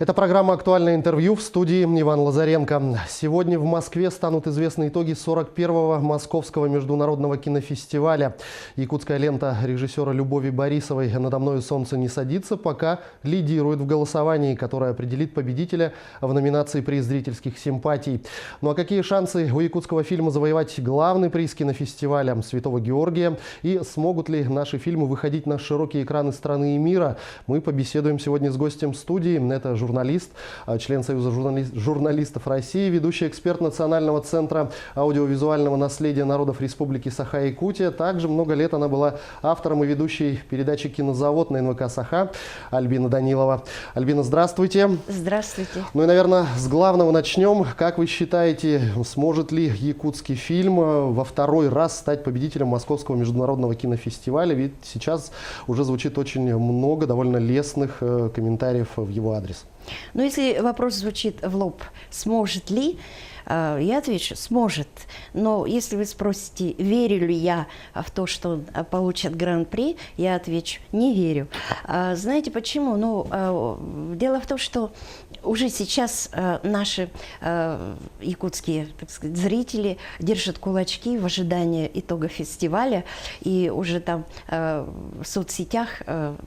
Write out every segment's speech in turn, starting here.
Это программа «Актуальное интервью», в студии Иван Лазаренко. Сегодня в Москве станут известны итоги 41-го Московского международного кинофестиваля. Якутская лента режиссера Любови Борисовой «Надо мною солнце не садится» пока лидирует в голосовании, которое определит победителя в номинации «Приз зрительских симпатий». Ну а какие шансы у якутского фильма завоевать главный приз кинофестиваля Святого Георгия? И смогут ли наши фильмы выходить на широкие экраны страны и мира? Мы побеседуем сегодня с гостем студии. Это журналист, член Союза журналистов России, ведущий эксперт Национального центра аудиовизуального наследия народов Республики Саха-Якутия. Также много лет она была автором и ведущей передачи «Кинозавод» на НВК Саха Альбина Данилова. Альбина, здравствуйте. Здравствуйте. Ну и, наверное, с главного начнем. Как вы считаете, сможет ли якутский фильм во второй раз стать победителем Московского международного кинофестиваля? Ведь сейчас уже звучит очень много довольно лестных комментариев в его адрес. Но если вопрос звучит в лоб, сможет ли, я отвечу, сможет. Но если вы спросите, верю ли я в то, что он получит гран-при, я отвечу, не верю. Знаете почему? Ну, дело в том, что уже сейчас наши якутские, так сказать, зрители держат кулачки в ожидании итога фестиваля. И уже там в соцсетях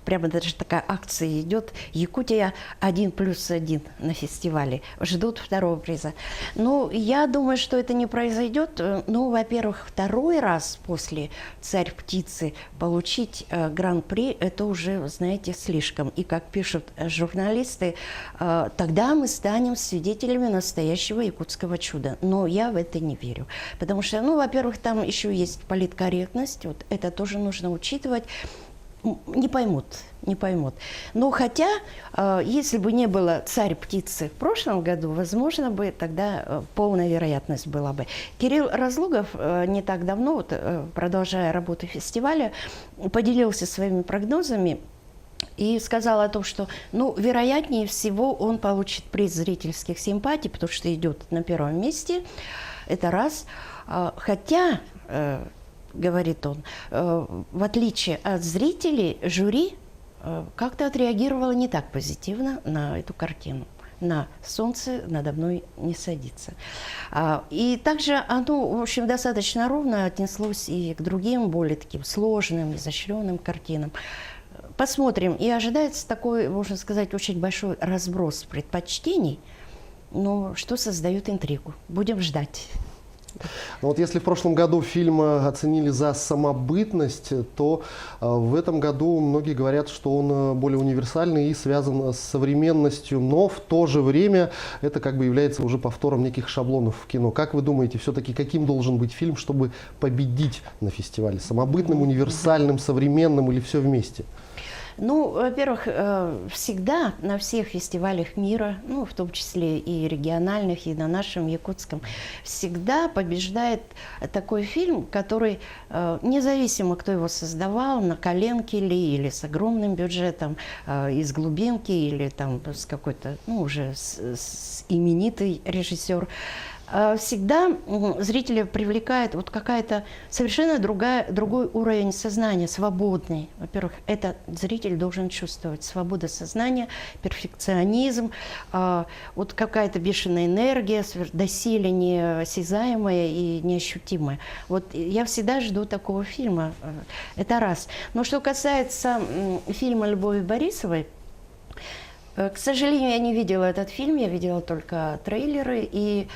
прямо даже такая акция идет. Якутия 1+1 на фестивале. Ждут второго приза. Ну, я думаю, что это не произойдет. Ну, во-первых, второй раз после «Царь-птицы» получить гран-при, это уже, знаете, слишком. И как пишут журналисты, тогда мы станем свидетелями настоящего якутского чуда. Но я в это не верю. Потому что, ну, во-первых, там еще есть политкорректность. Вот это тоже нужно учитывать. Не поймут, не поймут. Но хотя, если бы не было «Царь-птицы» в прошлом году, возможно бы тогда полная вероятность была бы. Кирилл Разлогов не так давно, вот, продолжая работу фестиваля, поделился своими прогнозами и сказал о том, что, ну, вероятнее всего он получит приз зрительских симпатий, потому что идет на первом месте. Это раз. Хотя... говорит он, в отличие от зрителей, жюри как-то отреагировало не так позитивно на эту картину. На «Солнце надо мной не садится». И также оно, в общем, достаточно ровно отнеслось и к другим, более таким сложным, изощренным картинам. Посмотрим. И ожидается такой, можно сказать, очень большой разброс предпочтений, но что создает интригу. Будем ждать. Но вот если в прошлом году фильм оценили за самобытность, то в этом году многие говорят, что он более универсальный и связан с современностью, но в то же время это как бы является уже повтором неких шаблонов в кино. Как вы думаете, все-таки каким должен быть фильм, чтобы победить на фестивале? Самобытным, универсальным, современным или все вместе? Ну, во-первых, всегда на всех фестивалях мира, ну, в том числе и региональных, и на нашем якутском, всегда побеждает такой фильм, который, независимо, кто его создавал, на коленке ли, или с огромным бюджетом, из глубинки, или там с какой-то, ну, уже с именитый режиссер, всегда зрителя привлекает вот какая-то совершенно другой уровень сознания, свободный. Во-первых, этот зритель должен чувствовать свободу сознания, перфекционизм, вот какая-то бешеная энергия, доселе неосязаемая и неощутимая. Вот я всегда жду такого фильма, это раз. Но что касается фильма Любови Борисовой, к сожалению, я не видела этот фильм, я видела только трейлеры, и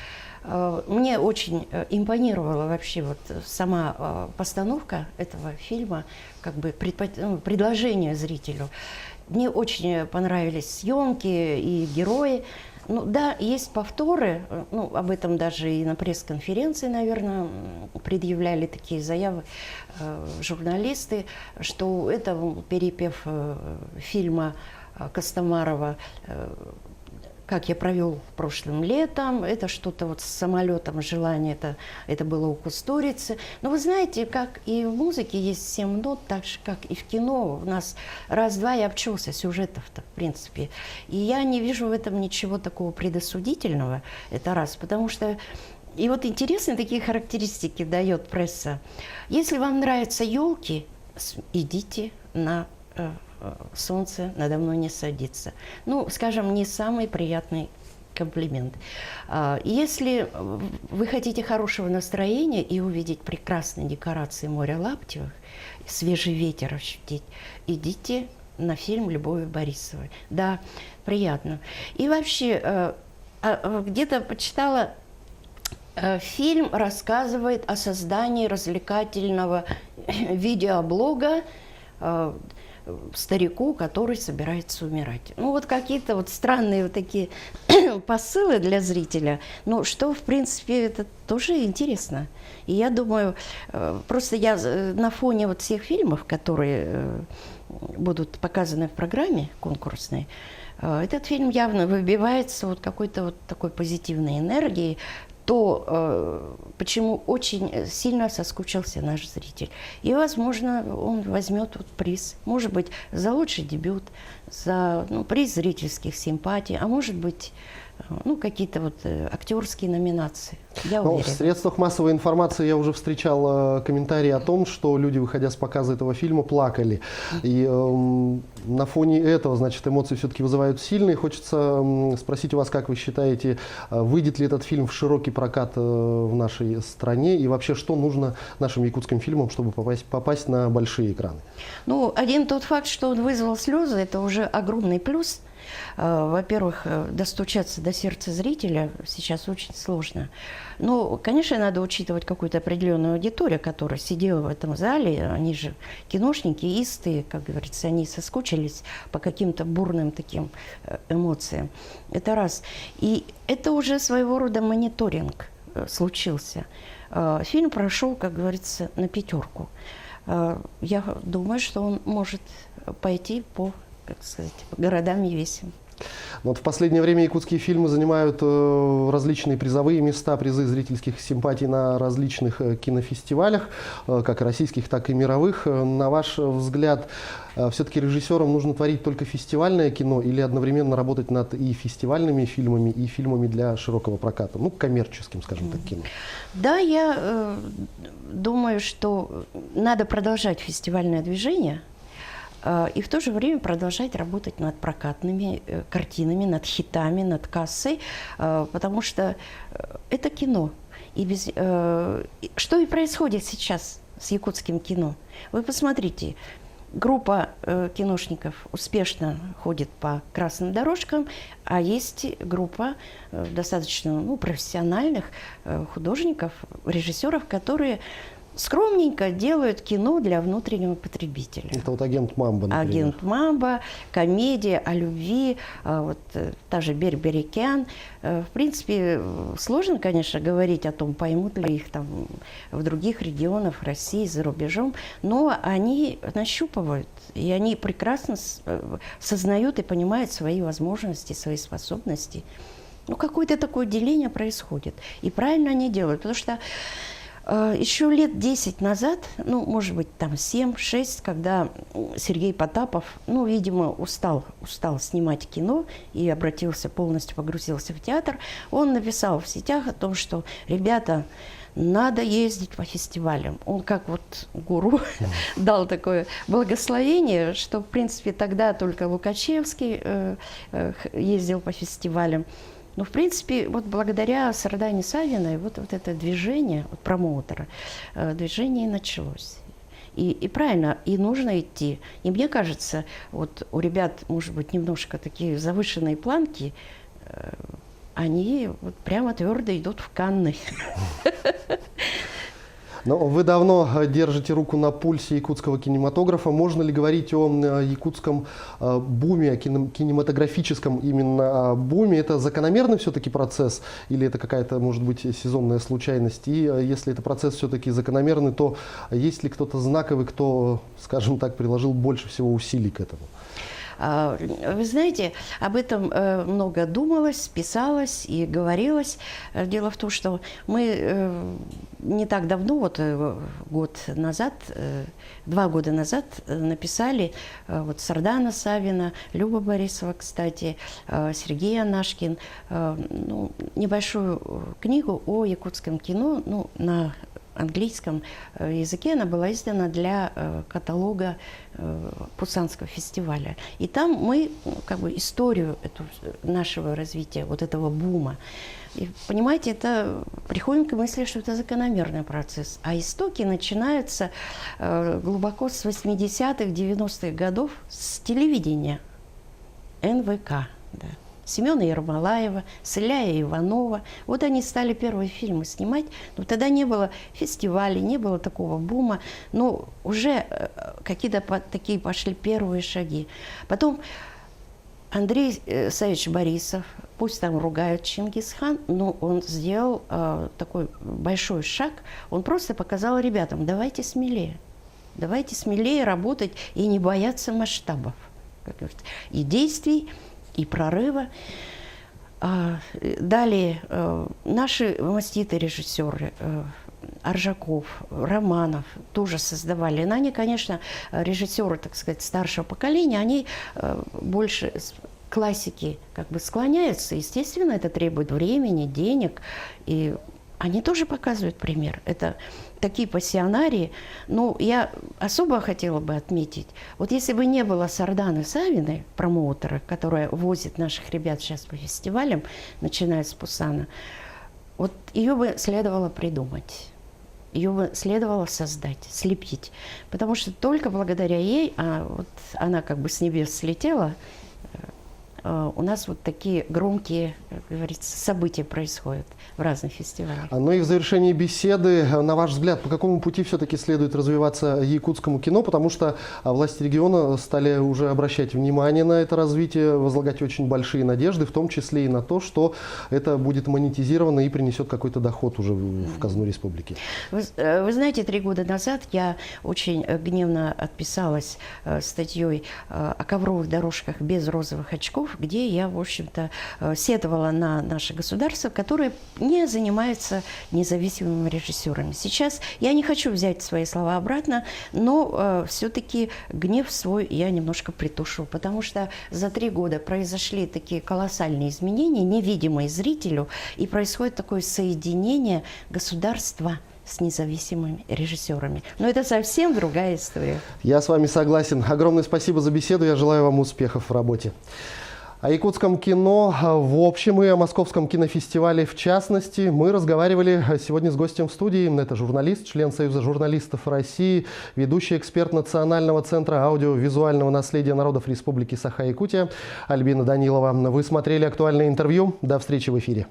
мне очень импонировала вообще вот сама постановка этого фильма, как бы предложение зрителю. Мне очень понравились съемки и герои. Ну да, есть повторы, ну, об этом даже и на пресс-конференции, наверное, предъявляли такие заявы журналисты, что это перепев фильма Костомарова «Как я провел прошлым летом», это что-то вот с самолетом, желание, это было у Кустурицы. Но вы знаете, как и в музыке есть 7 нот, так же, как и в кино. У нас раз-два и обчелся сюжетов-то, в принципе. И я не вижу в этом ничего такого предосудительного, это раз, потому что... И вот интересные такие характеристики дает пресса. Если вам нравятся елки, идите на солнце надо мной не садится. Ну, скажем, не самый приятный комплимент. Если вы хотите хорошего настроения и увидеть прекрасные декорации моря Лаптевых, свежий ветер ощутить, идите на фильм Любови Борисовой. Да, приятно. И вообще, где-то почитала, фильм рассказывает о создании развлекательного видеоблога старику, который собирается умирать. Ну, вот какие-то вот странные вот такие посылы для зрителя, ну, что, в принципе, это тоже интересно. И я думаю, просто я на фоне вот всех фильмов, которые будут показаны в программе конкурсной, этот фильм явно выбивается вот какой-то вот такой позитивной энергией, то, почему очень сильно соскучился наш зритель. И, возможно, он возьмет вот приз. Может быть, за лучший дебют, за приз зрительских симпатий, а может быть, какие-то вот актерские номинации. Я уверена. В средствах массовой информации я уже встречал комментарии о том, что люди, выходя с показа этого фильма, плакали. И на фоне этого, значит, эмоции все-таки вызывают сильные. Хочется спросить у вас, как вы считаете, выйдет ли этот фильм в широкий прокат в нашей стране? И вообще, что нужно нашим якутским фильмам, чтобы попасть на большие экраны? Ну, один тот факт, что он вызвал слезы, это уже огромный плюс. Во-первых, достучаться до сердца зрителя сейчас очень сложно. Ну, конечно, надо учитывать какую-то определенную аудиторию, которая сидела в этом зале. Они же киношники, истые, как говорится, они соскучились по каким-то бурным таким эмоциям. Это раз. И это уже своего рода мониторинг случился. Фильм прошел, как говорится, на 5. Я думаю, что он может пойти по, как сказать, городам и весям. Вот в последнее время якутские фильмы занимают различные призовые места, призы зрительских симпатий на различных кинофестивалях, как российских, так и мировых. На ваш взгляд, все-таки режиссерам нужно творить только фестивальное кино или одновременно работать над и фестивальными фильмами, и фильмами для широкого проката, коммерческим, скажем так, кино? Да, я думаю, что надо продолжать фестивальное движение, и в то же время продолжать работать над прокатными картинами, над хитами, над кассой, потому что это кино. Что и происходит сейчас с якутским кино. Вы посмотрите, группа киношников успешно ходит по красным дорожкам, а есть группа достаточно профессиональных художников, режиссеров, которые скромненько делают кино для внутреннего потребителя. Это вот «Агент Мамба», например. «Агент Мамба», комедия о любви, вот та же Берберикян. В принципе, сложно, конечно, говорить о том, поймут ли их там в других регионах России, за рубежом, но они нащупывают, и они прекрасно сознают и понимают свои возможности, свои способности. Какое-то такое деление происходит. И правильно они делают, потому что еще лет 10 назад, может быть, там 7-6, когда Сергей Потапов, видимо, устал снимать кино и полностью погрузился в театр, он написал в сетях о том, что, ребята, надо ездить по фестивалям. Он как вот гуру дал такое благословение, что, в принципе, тогда только Лукачевский ездил по фестивалям. Но, в принципе, вот благодаря Сардане Савиной вот это движение, промоутера, движение и началось. И правильно, и нужно идти. И мне кажется, вот у ребят, может быть, немножко такие завышенные планки, они вот прямо твердо идут в Канны. Но вы давно держите руку на пульсе якутского кинематографа. Можно ли говорить о якутском буме, о кинематографическом именно буме? Это закономерный все-таки процесс или это какая-то, может быть, сезонная случайность? И если это процесс все-таки закономерный, то есть ли кто-то знаковый, кто, скажем так, приложил больше всего усилий к этому? Вы знаете, об этом много думалось, писалось и говорилось. Дело в том, что мы не так давно, вот 2 года назад написали Сардана Савина, Люба Борисова, кстати, Сергей Анашкин, небольшую книгу о якутском кино, на английском языке, она была издана для каталога Пусанского фестиваля. И там мы как бы историю эту, нашего развития, вот этого бума. И, понимаете, это приходим к мысли, что это закономерный процесс. А истоки начинаются глубоко с 80-х, 90-х годов с телевидения, НВК, да. Семена Ермолаева, Селяя Иванова. Вот они стали первые фильмы снимать. Но тогда не было фестивалей, не было такого бума. Но уже какие-то такие пошли первые шаги. Потом Андрей Савич Борисов, пусть там ругают Чингисхан, но он сделал такой большой шаг. Он просто показал ребятам, давайте смелее работать и не бояться масштабов. И действий, и прорыва. Далее наши маститые режиссеры, Аржаков, Романов тоже создавали. Но они, конечно, режиссеры, так сказать, старшего поколения, они больше к классике как бы склоняются. Естественно, это требует времени, денег. И они тоже показывают пример. Это такие пассионарии. Но я особо хотела бы отметить, вот если бы не было Сарданы Савиной, промоутера, которая возит наших ребят сейчас по фестивалям, начиная с Пусана, вот ее бы следовало придумать. Ее бы следовало создать, слепить. Потому что только благодаря ей, вот она как бы с небес слетела, у нас вот такие громкие, как говорится, события происходят в разных фестивалях. Ну и в завершении беседы, на ваш взгляд, по какому пути все-таки следует развиваться якутскому кино? Потому что власти региона стали уже обращать внимание на это развитие, возлагать очень большие надежды, в том числе и на то, что это будет монетизировано и принесет какой-то доход уже в казну республики. Вы знаете, 3 года назад я очень гневно отписалась статьей о ковровых дорожках без розовых очков, где я, в общем-то, сетовала на наше государство, которое не занимается независимыми режиссерами. Сейчас я не хочу взять свои слова обратно, но все-таки гнев свой я немножко притушу, потому что за 3 года произошли такие колоссальные изменения, невидимые зрителю, и происходит такое соединение государства с независимыми режиссерами. Но это совсем другая история. Я с вами согласен. Огромное спасибо за беседу. Я желаю вам успехов в работе. О якутском кино в общем и о Московском кинофестивале в частности мы разговаривали сегодня с гостем в студии. Это журналист, член Союза журналистов России, ведущий эксперт Национального центра аудиовизуального наследия народов Республики Саха-Якутия Альбина Данилова. Вы смотрели актуальное интервью. До встречи в эфире.